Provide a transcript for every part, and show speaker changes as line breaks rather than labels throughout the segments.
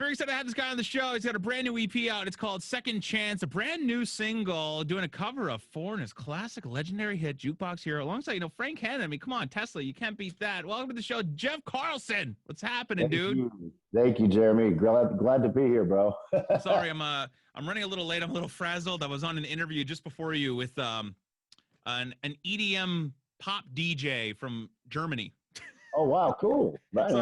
Very excited to have this guy on the show. He's got a brand new EP out. It's called Second Chance, a brand new single, doing a cover of Foreigner's classic legendary hit, Jukebox Hero, alongside, Frank Hannon. I mean, come on, Tesla, you can't beat that. Welcome to the show, Jeff Carlson. What's happening, dude?
Thank you, Jeremy. Glad to be here, bro.
Sorry, I'm running a little late. I'm a little frazzled. I was on an interview just before you with an EDM pop DJ from Germany.
Oh, wow, cool. Right
So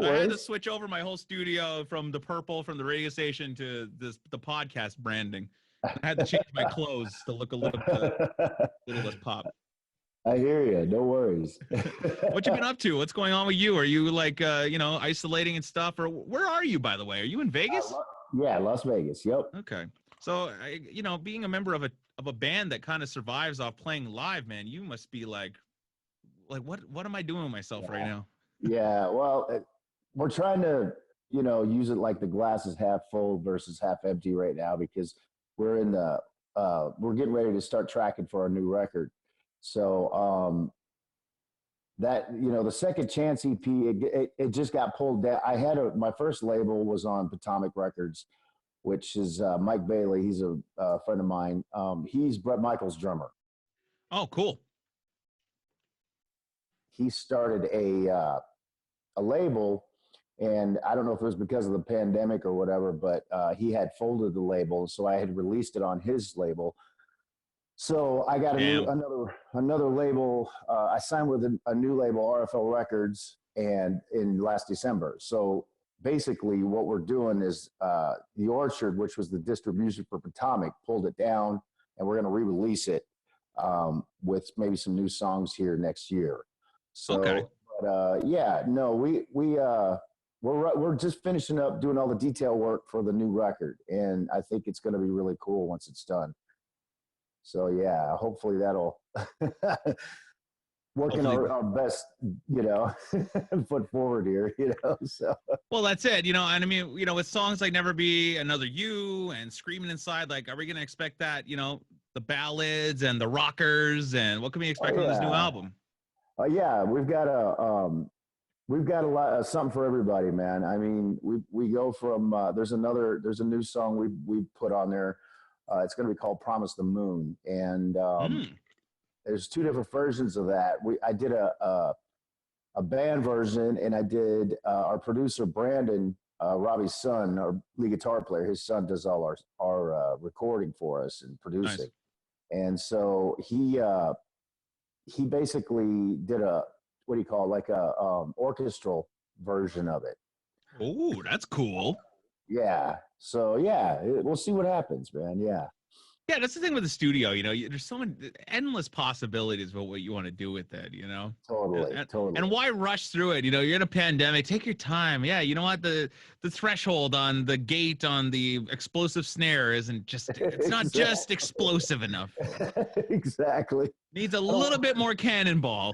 I had to switch over my whole studio from the purple from the radio station to the podcast branding. I had to change my clothes to look a little less pop.
I hear you. No worries.
What you been up to? What's going on with you? Are you like isolating and stuff, or where are you, by the way? Are you in Vegas?
Yeah, Las Vegas. Yep.
Okay. So being a member of a band that kind of survives off playing live, man, you must be like what am I doing with myself right now?
Yeah, well, we're trying to use it like the glass is half full versus half empty right now, because we're getting ready to start tracking for our new record. So that the Second Chance EP, it just got pulled down. I had my first label was on Potomac Records, which is Mike Bailey. He's a friend of mine. He's Bret Michaels' drummer.
Oh, cool.
He started a label, and I don't know if it was because of the pandemic or whatever, but he had folded the label, so I had released it on his label. So I got another label. I signed with a new label, RFL Records, and in last December. So basically, what we're doing is the Orchard, which was the distribution for Potomac, pulled it down, and we're going to re-release it with maybe some new songs here next year. So,
okay.
But we're just finishing up doing all the detail work for the new record, and I think it's going to be really cool once it's done. So yeah, hopefully that'll working our best, foot forward here, So
well, that's it, and I mean, with songs like Never Be Another You and Screaming Inside, like, are we going to expect that, the ballads and the rockers, and what can we expect on this new album?
Yeah, we've got a lot something for everybody, man. I mean, we go from there's a new song we put on there. It's going to be called "Promise the Moon," and there's two different versions of that. I did a band version, and I did our producer Brandon, Robbie's son, our lead guitar player. His son does all our recording for us and producing, and so he basically did like a orchestral version of it.
Oh, that's cool.
Yeah. So yeah, we'll see what happens, man. Yeah.
Yeah, that's the thing with the studio. There's so many endless possibilities about what you want to do with it.
Totally.
And why rush through it? You're in a pandemic. Take your time. Yeah, you know what? The threshold on the gate on the explosive snare isn't just. It's not just explosive enough.
Exactly.
Needs a little bit more cannonball.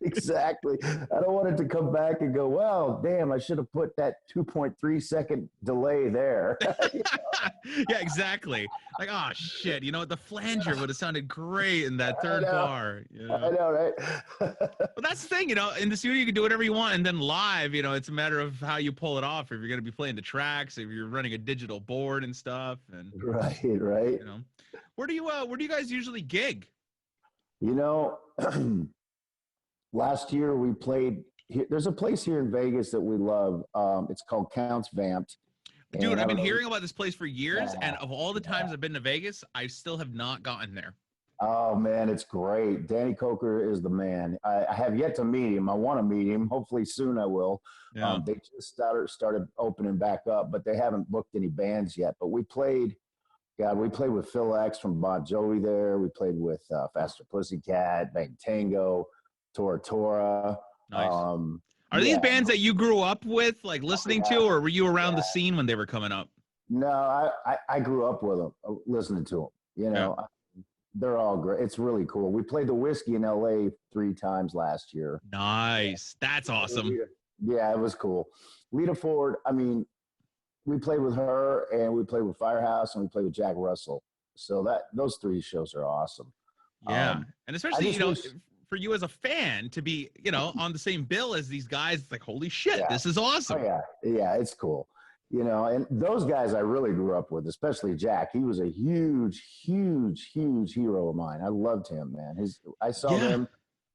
Exactly. I don't want it to come back and go, well, damn, I should have put that 2.3 second delay there.
Yeah, exactly. Like, oh, shit. The flanger would have sounded great in that third bar.
I know, right?
But that's the thing, in the studio, you can do whatever you want. And then live, it's a matter of how you pull it off. If you're going to be playing the tracks, if you're running a digital board and stuff. And
Right.
Where do you guys usually gig?
Last year we played. There's a place here in Vegas that we love. It's called Counts Vamped.
Dude, I've been hearing about this place for years, and of all the times I've been to Vegas, I still have not gotten there.
Oh man, it's great. Danny Coker is the man. I have yet to meet him. I want to meet him. Hopefully soon I will.
Yeah.
They just started opening back up, but they haven't booked any bands yet. But we played with Phil X from Bon Jovi there. We played with Faster Pussycat, Bang Tango, Tora Tora.
Nice. Are these bands that you grew up with, like listening to, or were you around the scene when they were coming up?
No, I grew up with them, listening to them. They're all great. It's really cool. We played the Whiskey in LA 3 times last year.
Nice. That's awesome.
Yeah, it was cool. Lita Ford, I mean, we played with her, and we played with Firehouse, and we played with Jack Russell. So those 3 shows are awesome.
Yeah. And especially, for you as a fan to be, on the same bill as these guys, it's like, holy shit, this is awesome.
Oh, yeah. Yeah, it's cool. you know, and those guys I really grew up with, especially Jack. He was a huge, huge, huge hero of mine. I loved him, man. I saw
Yeah.
them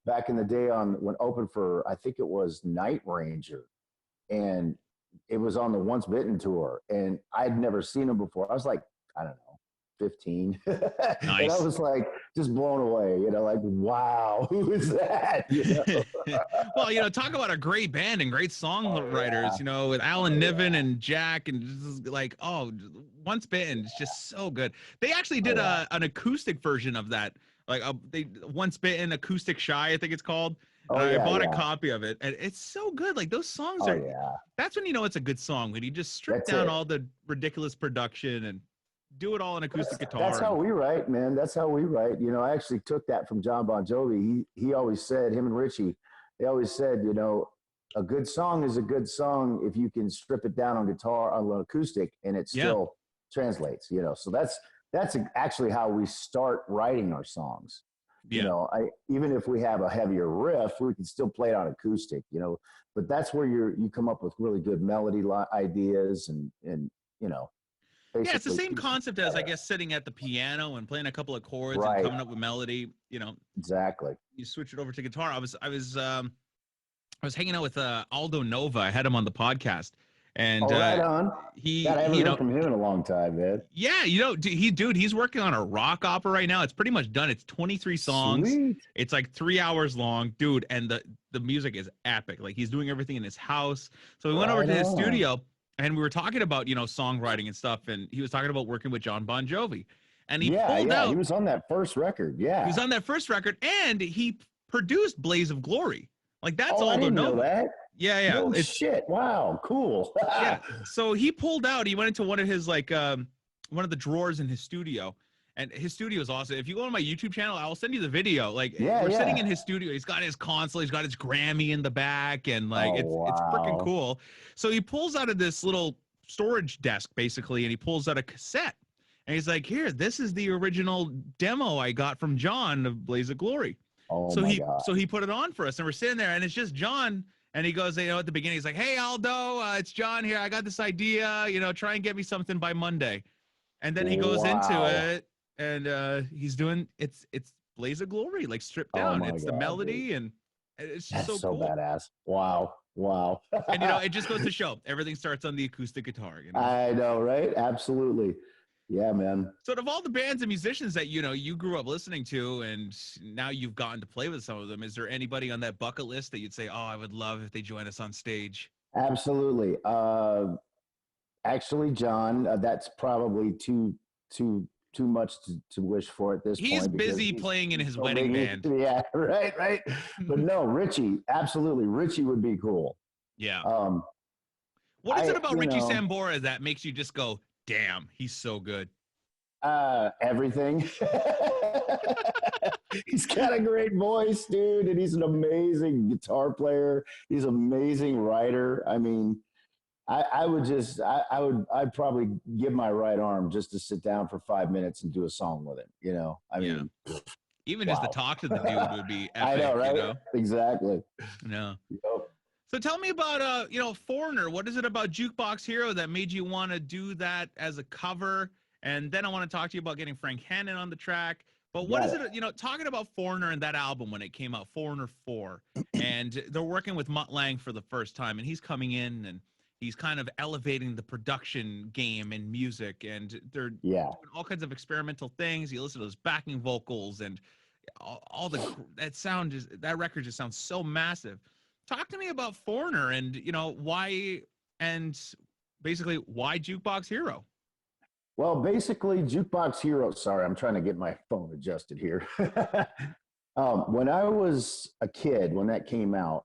back in the day on when open for, I think it was Night Ranger, and it was on the Once Bitten tour, and I'd never seen him before. I was like, I don't know, 15. And I
Nice.
was like just blown away, you know, like, wow, who is that? You know?
Well, talk about a great band and great songwriters, with Alan Niven and Jack and just like, Once Bitten is just so good. They actually did an acoustic version of that. Like they Once Bitten Acoustic Shy, I think it's called. And I bought a copy of it, and it's so good. Like those songs that's when you know it's a good song, when you just strip down all the ridiculous production and do it all in acoustic guitar.
That's how we write, man. That's how we write. You know, I actually took that from John Bon Jovi. He always said, him and Richie, they always said, you know, a good song is a good song if you can strip it down on guitar, on acoustic, and it still translates, you know. So that's actually how we start writing our songs. You know, even if we have a heavier riff, we can still play it on acoustic, you know, but that's where you come up with really good melody ideas and, you know.
Yeah, it's the same concept as, I guess, sitting at the piano and playing a couple of chords and coming up with melody. You know,
exactly.
You switch it over to guitar. I was hanging out with Aldo Nova. I had him on the podcast, and
right on.
He,
I haven't heard from him in a long time, man.
Yeah, he's working on a rock opera right now. It's pretty much done. It's 23 songs.
Sweet.
It's like 3 hours long, dude, and the music is epic. Like he's doing everything in his house. So we went over to his studio. And we were talking about, songwriting and stuff, and he was talking about working with John Bon Jovi. And he pulled out.
He was on that first record. Yeah.
He was on that first record, and he produced Blaze of Glory. Like, that's all
I didn't know that.
Yeah.
No shit. Wow. Cool.
Yeah. So he pulled out, he went into one of his, one of the drawers in his studio. And his studio is awesome. If you go on my YouTube channel, I'll send you the video. Like, we're sitting in his studio. He's got his console. He's got his Grammy in the back. And, it's freaking cool. So he pulls out of this little storage desk, basically, and he pulls out a cassette. And he's like, here, this is the original demo I got from John of Blaze of Glory. So he put it on for us. And we're sitting there, and it's just John. And he goes, at the beginning, he's like, hey, Aldo, it's John here. I got this idea. Try and get me something by Monday. And then he goes into it. And he's doing it's Blaze of Glory, like stripped down. It's the melody, dude. And it's just so cool.
Badass. Wow.
And it just goes to show everything starts on the acoustic guitar.
I know, right? Absolutely. Yeah, man.
So of all the bands and musicians that you grew up listening to, and now you've gotten to play with some of them, is there anybody on that bucket list that you'd say, oh, I would love if they join us on stage?
Absolutely. Actually, John, that's probably too much to wish for at this point.
He's busy playing in his wedding band.
Yeah, right. But no, Richie, absolutely. Richie would be cool.
Yeah. What is it about Richie Sambora that makes you just go, damn, he's so good?
Everything. He's got a great voice, dude, and he's an amazing guitar player. He's an amazing writer. I mean, I'd probably give my right arm just to sit down for 5 minutes and do a song with him. I mean,
even just to talk to the dude would be epic.
I know, right? Exactly.
No.
Yep.
So tell me about, Foreigner. What is it about Jukebox Hero that made you want to do that as a cover? And then I want to talk to you about getting Frank Hannon on the track. But what is it, talking about Foreigner and that album when it came out, Foreigner 4, and they're working with Mutt Lange for the first time, and he's coming in and he's kind of elevating the production game and music, and they're doing all kinds of experimental things. You listen to those backing vocals and all that record just sounds so massive. Talk to me about Foreigner and, why, and basically why Jukebox Hero?
Well, basically Jukebox Hero, sorry, I'm trying to get my phone adjusted here. When I was a kid, when that came out,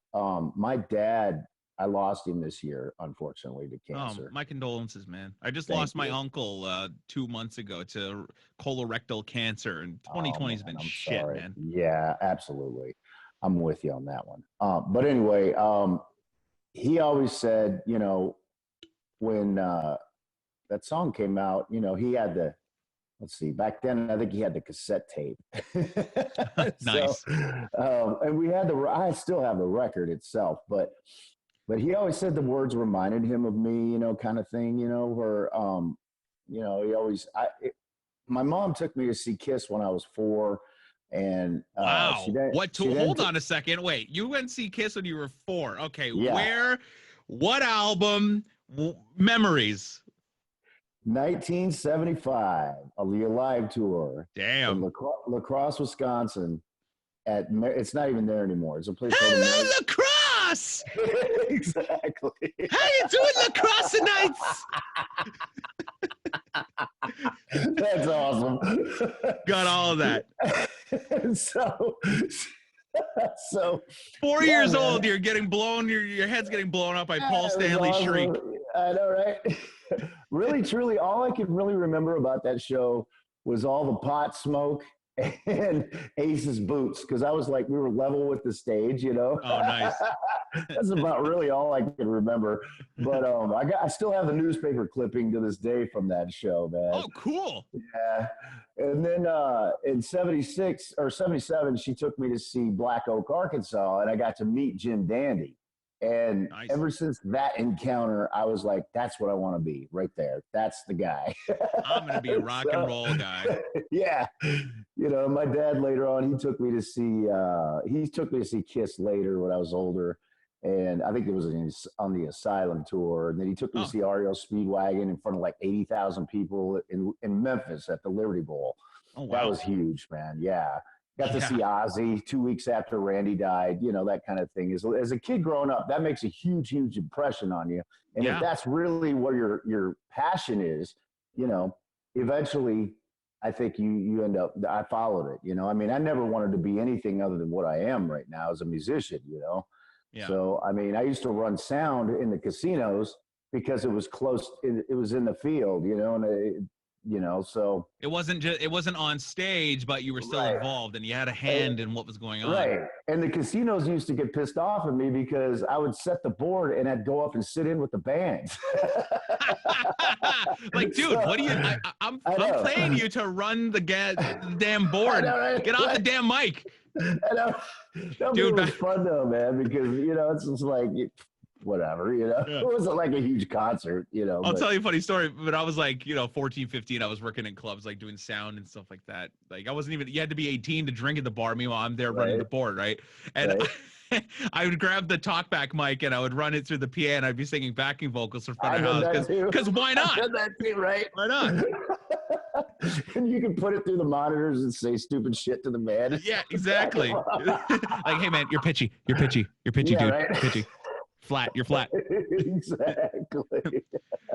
my dad, I lost him this year, unfortunately, to cancer.
My condolences, man. I just lost my uncle 2 months ago to colorectal cancer, and 2020 has been shit, man.
Yeah, absolutely. I'm with you on that one. But anyway, he always said, when that song came out, he had let's see, back then, I think he had the cassette tape.
Nice.
And we had I still have the record itself, but but he always said the words reminded him of me, kind of thing, where, he always, my mom took me to see Kiss when I was 4. And
wow. Hold
then
on a second. Wait, you went to see Kiss when you were 4. Okay.
Yeah.
What album? Memories.
1975, the Alive tour.
Damn.
In La Crosse, Wisconsin. It's not even there anymore. It's a place called
Hello, La Crosse.
Exactly.
How you doing, La Crosse nights?
That's awesome.
Got all of that.
So
4 years old, you're getting blown. Your head's getting blown up by Paul Stanley's shriek.
I know, right? Really, truly, all I can really remember about that show was all the pot smoke and Ace's boots, because I was like, we were level with the stage,
Oh, nice.
That's about really all I can remember. But I still have the newspaper clipping to this day from that show, man.
Oh, cool.
Yeah. And then in 76 or 77, she took me to see Black Oak, Arkansas, and I got to meet Jim Dandy. And
nice.
Ever since that encounter, I was like, that's what I want to be right there. That's the guy.
I'm going to be a rock and roll guy.
Yeah. My dad later on, he took me to see Kiss later when I was older. And I think it was on the Asylum tour. And then he took me to see REO Speedwagon in front of like 80,000 people in Memphis at the Liberty Bowl.
Oh, wow.
That was huge, man. Yeah. Got to see Ozzy 2 weeks after Randy died, that kind of thing. As a kid growing up, that makes a huge, huge impression on you. And if that's really what your passion is, eventually I think you end up, I followed it, I mean, I never wanted to be anything other than what I am right now as a musician, Yeah. So, I mean, I used to run sound in the casinos because it was close, it was in the field, and so
it wasn't on stage, but you were still involved and you had a hand in what was going on.
Right. And the casinos used to get pissed off at me because I would set the board and I'd go up and sit in with the band.
Like, dude, what do you, I'm paying you to run the damn board. Know, right? Get off the damn mic.
Dude, it was fun though, man, because, it's just like, whatever, It wasn't like a huge concert,
I'll tell you a funny story, but I was like, 14, 15, I was working in clubs, like doing sound and stuff like that. Like I wasn't even, you had to be 18 to drink at the bar. Meanwhile, I'm there running the board, right? And I would grab the talkback mic and I would run it through the PA and I'd be singing backing vocals for front of house. Because why not?
I did that too, right?
Why not?
And you can put it through the monitors and say stupid shit to the man.
Yeah, exactly. Like, hey man, you're pitchy, dude. Right? Pitchy. Flat, you're flat.
Exactly.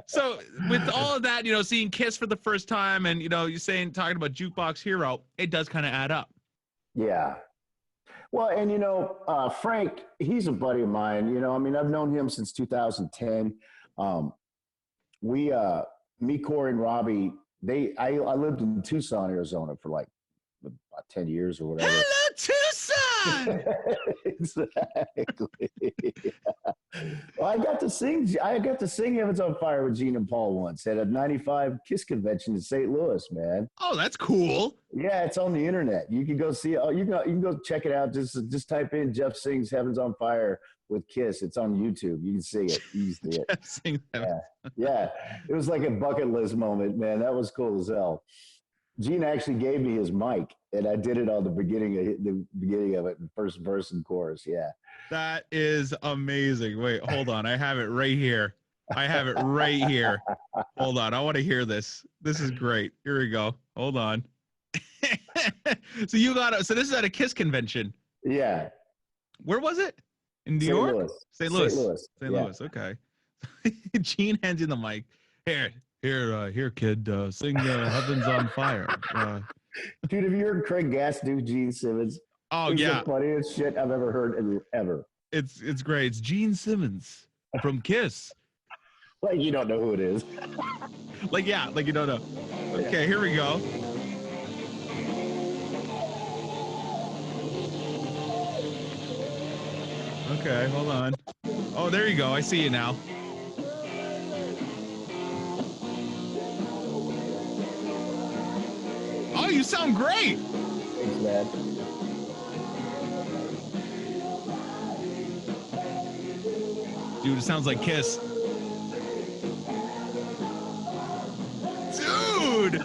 So with all of that, seeing Kiss for the first time and, you're talking about Jukebox Hero, it does kind of add up.
Yeah. Well, and, Frank, he's a buddy of mine, I mean, I've known him since 2010. Me, Corey, and Robbie, I lived in Tucson, Arizona for like about 10 years or whatever.
Hello, Tucson!
Exactly. Well, I got to sing Heaven's on Fire with Gene and Paul once at a 95 Kiss convention in St. Louis, man.
Oh, that's cool.
Yeah, it's on the internet. You can go see it. Oh, you can go check it out. Just type in Jeff sings Heaven's on Fire with Kiss. It's on YouTube. You can see it. You can see it. Yeah. It was like a bucket list moment, man. That was cool as hell. Gene actually gave me his mic, and I did it on the beginning of it, first verse and chorus. Yeah,
that is amazing. Wait, hold on, I have it right here. Hold on, I want to hear this. This is great. Here we go. Hold on. So this is at a Kiss convention.
Yeah.
Where was it? In New York? St. Louis.
Yeah.
Okay. Gene hands you the mic. Here, kid, sing Heaven's on Fire.
Dude, have you heard Craig Gass do Gene Simmons?
Oh,
it's
yeah.
the funniest shit I've ever heard ever.
It's great. It's Gene Simmons from Kiss.
Like you don't know who it is.
Like you don't know. Okay, here we go. Okay, hold on. Oh, there you go. I see you now. Oh, you sound great.
Thanks, man.
Dude, it sounds like Kiss. Dude!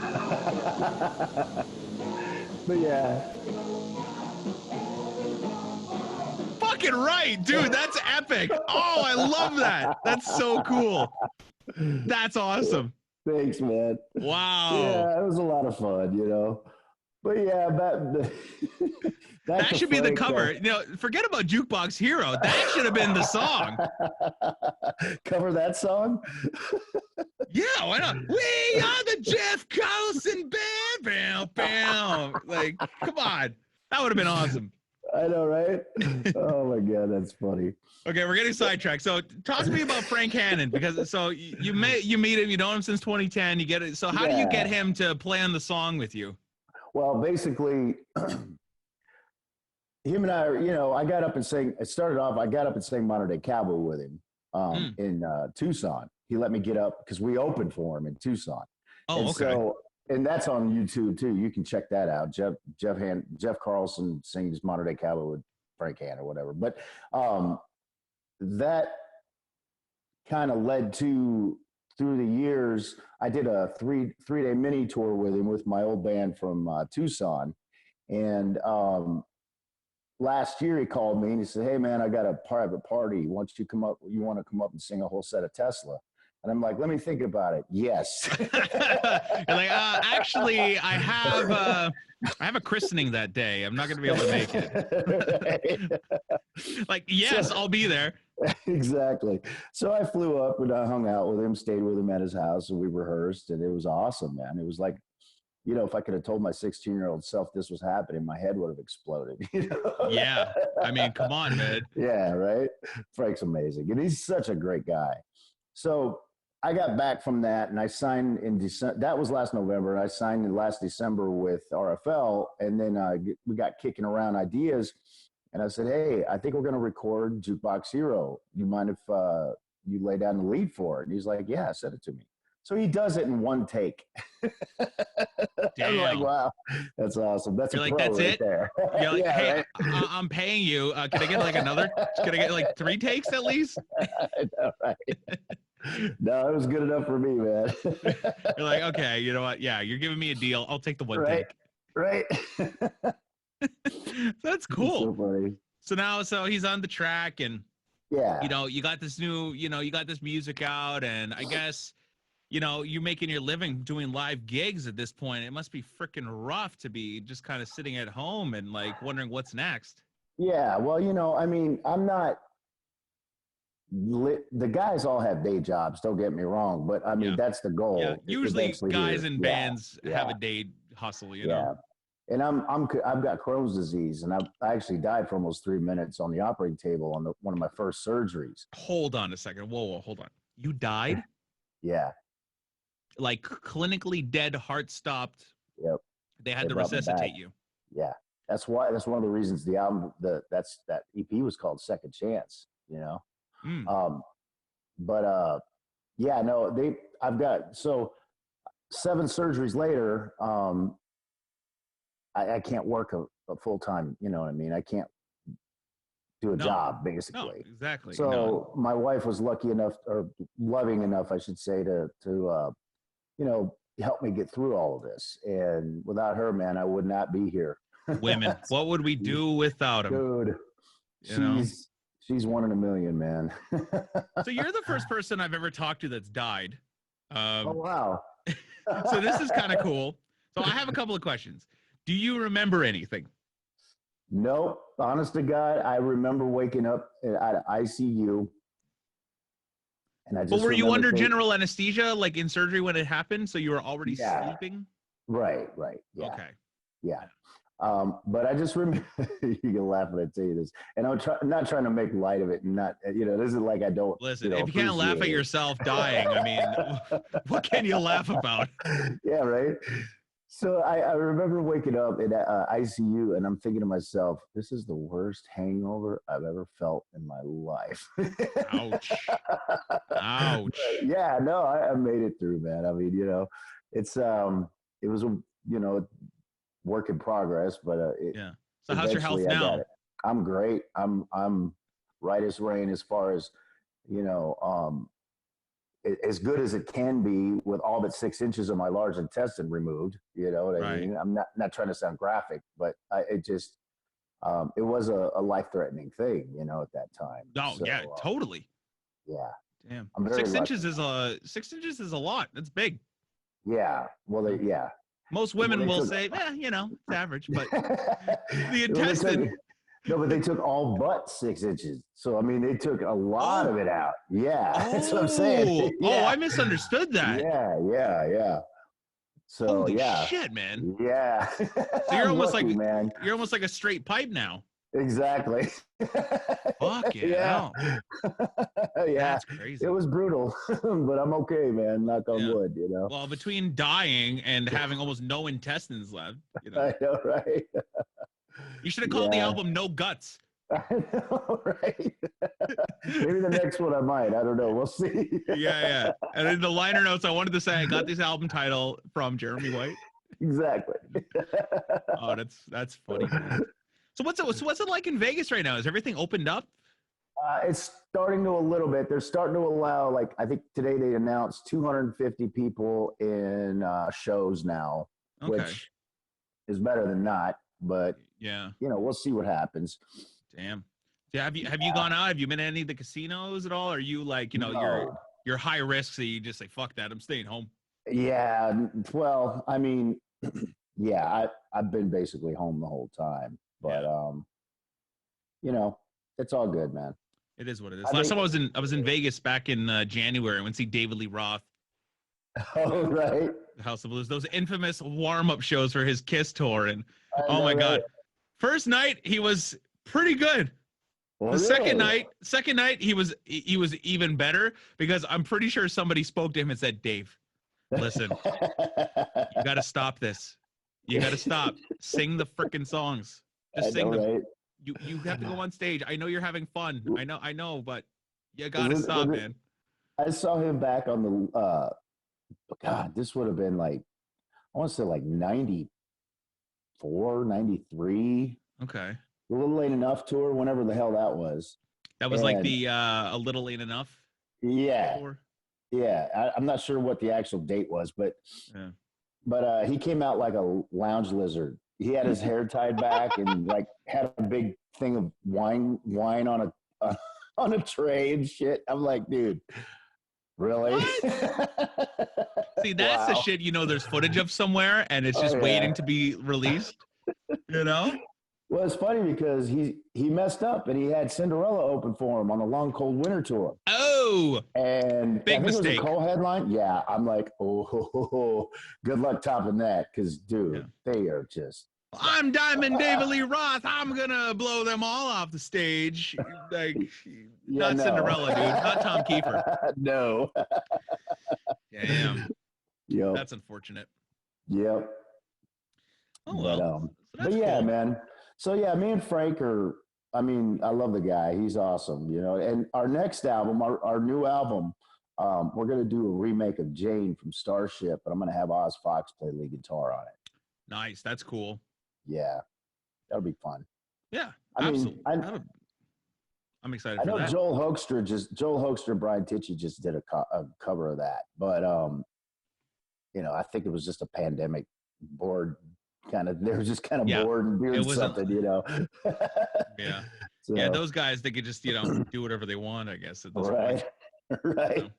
But yeah.
Fucking right, dude. That's epic. Oh, I love that. That's so cool. That's awesome.
Thanks, man.
Wow.
Yeah, it was a lot of fun, you know. But yeah,
that should be the cover. You know, forget about Jukebox Hero. That should have been the song.
Cover that song?
Yeah, why not? We are the Jeff Carlson band. Bam, bam. Like, come on. That would have been awesome.
I know, right? Oh my God, that's funny.
Okay, we're getting sidetracked. So talk to me about Frank Hannon, because so you meet him, you know him since 2010. You get it. So how do you get him to play on the song with you?
Well, basically, him and I, you know, I got up and sang. It started off. I got up and sang Modern Day Cowboy with him in Tucson. He let me get up because we opened for him in Tucson.
Oh,
and
okay.
So, and that's on YouTube too. You can check that out. Jeff Carlson sings Modern Day Cowboy with Frank Hannon or whatever. But that kind of led to, through the years, I did a three-day mini tour with him with my old band from Tucson. And last year he called me and he said, "Hey man, I got a private party. Once you come up, you want to come up and sing a whole set of Tesla?" And I'm like, "Let me think about it." Yes.
You're like, actually, I have a christening that day. I'm not going to be able to make it. Like, yes, so, I'll be there.
Exactly. So I flew up and I hung out with him, stayed with him at his house, and we rehearsed, and it was awesome, man. It was like, you know, if I could have told my 16-year-old self this was happening, my head would have exploded. You know?
Yeah. I mean, come on, man.
Yeah, right? Frank's amazing. And he's such a great guy. So I got back from that and I signed in December. That was last November. And I signed in last December with RFL. And then we got kicking around ideas. And I said, "Hey, I think we're going to record Jukebox Hero. You mind if you lay down the lead for it?" And he's like, "Yeah, send it to me." So he does it in one take. I'm like, wow, that's awesome. That's
You're like, that's
right
it?
there.
You're like,
yeah,
hey,
right?
I'm paying you. Can I get like another? Can I get like 3 takes at least?
I know, right? No, it was good enough for me, man.
You're like, okay, you know what? Yeah, you're giving me a deal. I'll take the one
right,
take.
Right.
That's cool.
So funny.
So now, he's on the track, and
yeah,
you know, you got this new, you got this music out, and I guess, you know, you're making your living doing live gigs at this point. It must be freaking rough to be just kind of sitting at home and like wondering what's next.
Yeah, well, you know, I mean, I'm not. The guys all have day jobs. Don't get me wrong, but I mean, that's the goal.
Yeah, usually guys in bands have a day hustle. You know.
And I've got Crohn's disease, and I actually died for almost 3 minutes on the operating table on one of my first surgeries.
Hold on a second. Whoa, hold on. You died?
Yeah.
Like clinically dead, heart stopped.
Yep.
They had to resuscitate you.
Yeah. That's one of the reasons the album, that EP was called Second Chance, you know? Yeah, no, I've got, so 7 surgeries later, I can't work a full-time, you know what I mean? I can't do a job, basically.
No, exactly.
So my wife was lucky enough, or loving enough, I should say, to you know, help me get through all of this. And without her, man, I would not be here.
Women, what would we do without them?
Dude, she's 1 in a million, man.
So you're the first person I've ever talked to that's died.
Oh, wow.
So this is kind of cool. So I have a couple of questions. Do you remember anything?
Nope. Honest to God, I remember waking up at ICU. And I just
but were you under general anesthesia, like in surgery when it happened? So you were already sleeping?
Right. Yeah.
Okay.
Yeah. But I just remember, you can laugh when I tell you this, and I'm not trying to make light of it, and not, you know, this is like, I don't
listen. If you can't laugh at yourself dying, I mean, what can you laugh about?
Yeah, right. So I remember waking up in ICU, and I'm thinking to myself, this is the worst hangover I've ever felt in my life.
Ouch. Ouch.
Yeah, no, I made it through, man. I mean, you know, it was a, you know, work in progress, but
yeah. So how's your health now?
I'm great. I'm right as rain as far as you know, as good as it can be with all but 6 inches of my large intestine removed. You know what I
Right.
mean? I'm not trying to sound graphic, but it just it was a life threatening thing, you know, at that time.
Oh
So
yeah, totally.
yeah,
Damn.
I'm very
6 inches
lucky.
is 6 inches is a lot. That's big.
Yeah, well,
You know?
yeah,
Most
well
women
they
will
took.
say, it's average, but the
Well, they took
intestine.
no, but they took all but 6 inches. So I mean, they took a lot
Oh,
of it out. Yeah, that's what I'm saying.
oh,
Yeah,
I misunderstood that.
yeah. So
Holy
yeah,
shit, man.
yeah.
So
I'm lucky, man.
you're almost like a straight pipe now.
Exactly.
Fuck
Yeah,
yeah.
yeah.
That's
It
crazy.
was brutal, but I'm okay, man. Knock on
Yeah.
wood. You know.
Well, between dying and having almost no intestines left,
I know, right?
you should have called the
Yeah,
album No Guts.
I know, right? Maybe the next one I might. I don't know. We'll see.
Yeah, yeah. And in the liner notes, I wanted to say I got this album title from Jeremy White.
Exactly.
Oh, that's funny, man. So what's it like in Vegas right now? Is everything opened up?
It's starting to a little bit. They're starting to allow, like, I think today they announced 250 people in shows now,
Okay.
which is better than not. But
Yeah.
you know, we'll see what happens.
Damn. Yeah. Have you gone out? Have you been to any of the casinos at all? Or are you like,
No.
you're high risk, so you just say, fuck that, I'm staying home.
Yeah. Well, I mean, yeah, I've been basically home the whole time, but
Yeah.
you know, it's all good, man.
It is what it is.
I
Last
think.
time I was in Vegas back in January. I went to see David Lee Roth,
Oh, right.
the House of Blues. Those infamous warm-up shows for his Kiss tour. And
I
oh
know,
my
right?
God. First night, he was pretty good.
Well,
The
really?
second night, he was even better because I'm pretty sure somebody spoke to him and said, Dave, listen, you gotta stop this. You gotta stop. Sing the freaking songs.
I
Just
know,
sing them.
right?
You have to go on stage. I know you're having fun. I know, but you
Was
gotta
it,
stop,
was it,
man.
I saw him back on the God, this would have been like, I want to say like 94, 93,
Okay.
a little late enough tour, whenever the hell that was.
That was like
And
the a little late enough
yeah,
tour.
yeah. I'm not sure what the actual date was, but
Yeah.
he came out like a lounge lizard. He had his hair tied back and like had a big thing of wine on a on a tray and shit. I'm like, dude, really?
What? See, that's the
Wow.
shit there's footage of somewhere and it's
Oh
just
yeah.
waiting to be released, you know?
Well, it's funny because he messed up and he had Cinderella open for him on the Long Cold Winter tour.
Oh,
And I
big
think it was a
mistake.
co-headline. Yeah, I'm like, oh, good luck topping that, because
Yeah.
dude, they are just.
I'm Diamond David Lee Roth. I'm gonna blow them all off the stage. Like,
Yeah,
not
no,
Cinderella, dude. Not Tom Kiefer.
no.
Damn.
Yep,
That's unfortunate.
yep.
Oh
But
well. So
but
that's
yeah,
cool.
man. So yeah, me and Frank are. I mean, I love the guy. He's awesome, you know. And our next album, our new album, we're gonna do a remake of Jane from Starship, but I'm gonna have Oz Fox play lead guitar on it.
Nice. That's cool.
Yeah, that'll be fun.
Yeah,
I mean,
absolutely. I'm excited
I
for
know
that.
Joel Hoekstra and Brian Tichy just did a cover of that, but you know, I think it was just a pandemic bored kind of. They were just kind of
Yeah.
bored and
It
doing
wasn't
something, you know.
yeah. Yeah,
So
those guys they could just, do whatever they want, I guess, at this point.
right, right.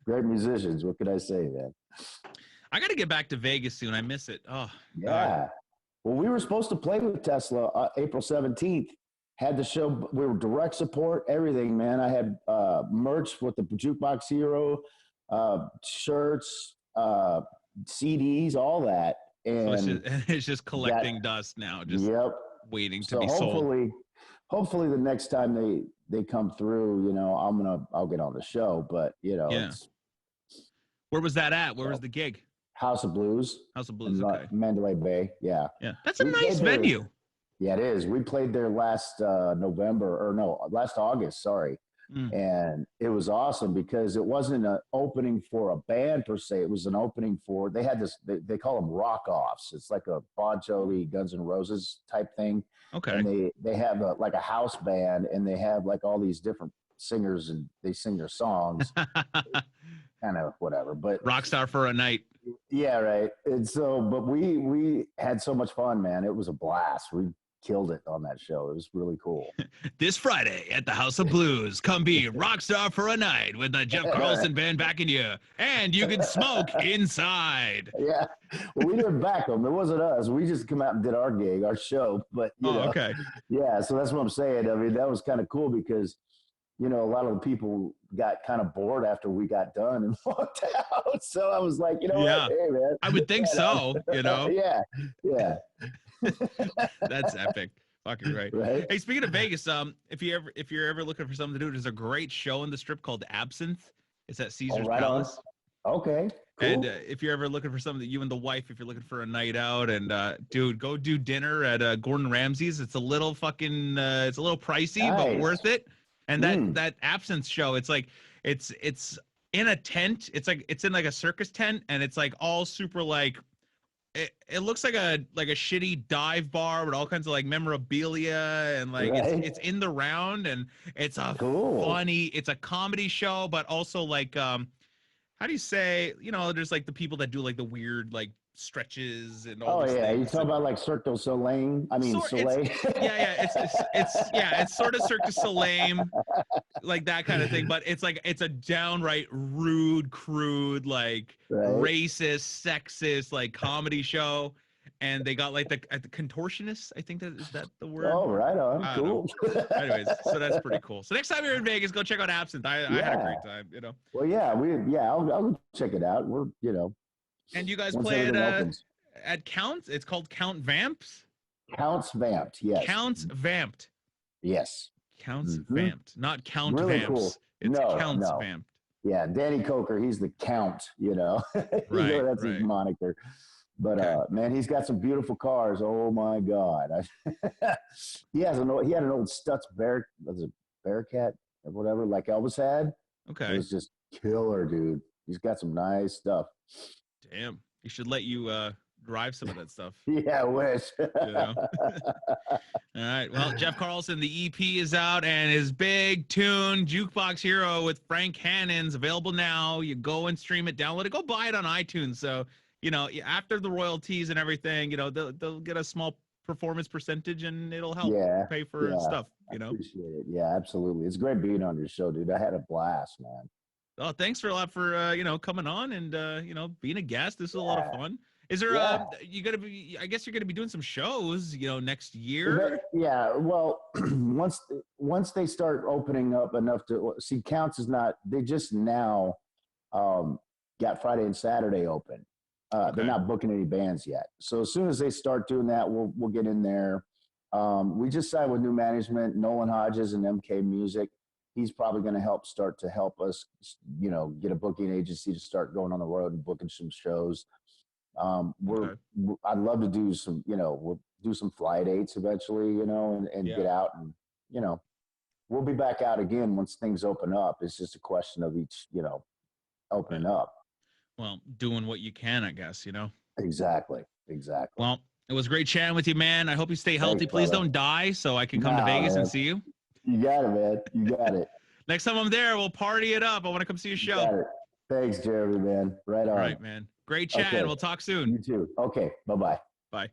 Great musicians. What can I say, man?
I gotta get back to Vegas soon. I miss it. Oh God.
Yeah. Well, we were supposed to play with Tesla April 17th. Had the show. We were direct support, everything, man. I had merch with the Jukebox Hero, shirts, CDs, all that.
So it's
And
just it's just
got,
collecting dust now, just
yep.
waiting to
So
be sold.
hopefully the next time they come through, you know, I'll get on the show. But you know,
Yeah.
it's
Where was that at? Where was
so,
the gig?
House of Blues
House of Blues.
in
Okay.
Mandalay Bay. Yeah,
Yeah. That's a
we
nice
played there.
venue.
Yeah, it is. We played there last November, or no, last August. Sorry,
Mm.
and it was awesome because it wasn't an opening for a band per se. It was an opening for, they had this, they call them rock offs. It's like a Bon Jovi, Guns N' Roses type thing.
Okay.
And they have like a house band, and they have like all these different singers and they sing their songs, kind of whatever. But
rock star for a night.
yeah, right. And so, but we had so much fun, man. It was a blast. We killed it on that show. It was really cool.
This Friday at the House of Blues, come be rock star for a night with the Jeff Carlson band backing you, and you can smoke inside.
Yeah, well, we didn't back them. It wasn't us. We just come out and did our gig, our show. But you know,
okay.
Yeah, so that's what I'm saying. I mean, that was kind of cool because, you know, a lot of the people got kind of bored after we got done and walked out. So I was like, you know what? Hey, man.
I would think so, you know?
Yeah.
That's epic. Fucking great.
Right.
Hey, speaking of Vegas, if you're ever looking for something to do, there's a great show in the Strip called Absinthe. It's at Caesar's Palace.
Okay. Cool.
And if you're ever looking for something, you and the wife, if you're looking for a night out, and dude, go do dinner at Gordon Ramsay's. It's a little fucking, it's a little pricey, but worth it. And that Absinthe show, it's like, it's in a tent. It's like it's in like a circus tent, and it's like all super like. It looks like a shitty dive bar with all kinds of like memorabilia and like it's in the round, and it's a funny, it's a comedy show, but also like how do you say, you know, there's like the people that do like the weird like stretches and all these things.
You talking about like Cirque du Soleil? I mean, Soleil.
It's sort of Cirque du Soleil, like that kind of thing, but it's like it's a downright rude, crude, like racist, sexist, like comedy show. And they got like the contortionists. I think is that the word?
Oh, right on. Cool.
Anyways, so that's pretty cool. So next time you're in Vegas, go check out Absinthe. I had a great time, you know.
Well, I'll check it out. We're, you know.
And you guys play at Count? It's called Count Vamps?
Counts Vamped, yes.
Counts Vamped.
Yes.
Counts Vamped, not Count
really
Vamps.
Cool.
It's Counts Vamped.
Yeah, Danny Coker, he's the Count, you know.
Right,
that's his moniker. But man, he's got some beautiful cars. Oh my God! He had an old Stutz Bearcat or whatever, like Elvis had.
Okay,
it was just killer, dude. He's got some nice stuff.
Damn, he should let you drive some of that stuff.
Yeah, I wish.
You know? All right. Well, Jeff Carlson, the EP is out, and his big tune, Jukebox Hero with Frank Hannon's available now. You go and stream it, download it, go buy it on iTunes. So, you know, after the royalties and everything, you know, they'll get a small performance percentage, and it'll help pay for stuff, you know?
Appreciate it. Yeah, absolutely. It's great being on your show, dude. I had a blast, man.
Oh, thanks for a lot for, you know, coming on and, you know, being a guest. This is a lot of fun. Is there, you got to be, I guess you're going to be doing some shows, you know, next year?
Yeah. Well, once they start opening up enough to see, Counts is not, they just now got Friday and Saturday open. They're not booking any bands yet. So as soon as they start doing that, we'll get in there. We just signed with new management, Nolan Hodges and MK Music. He's probably going to help us, you know, get a booking agency to start going on the road and booking some shows. I'd love to do some, you know, we'll do some fly dates eventually, you know, and get out, and, you know, we'll be back out again once things open up. It's just a question of each, you know, opening up.
Well, doing what you can, I guess, you know?
Exactly.
Well, it was great chatting with you, man. I hope you stay healthy. Thanks, Please don't die so I can come to Vegas and see you.
You got it, man. You got it.
Next time I'm there, we'll party it up. I want to come see your show.
Thanks, Jeremy, man. Right on.
All right, man. Great chat. Okay. We'll talk soon.
You too. Okay. Bye-bye.
Bye.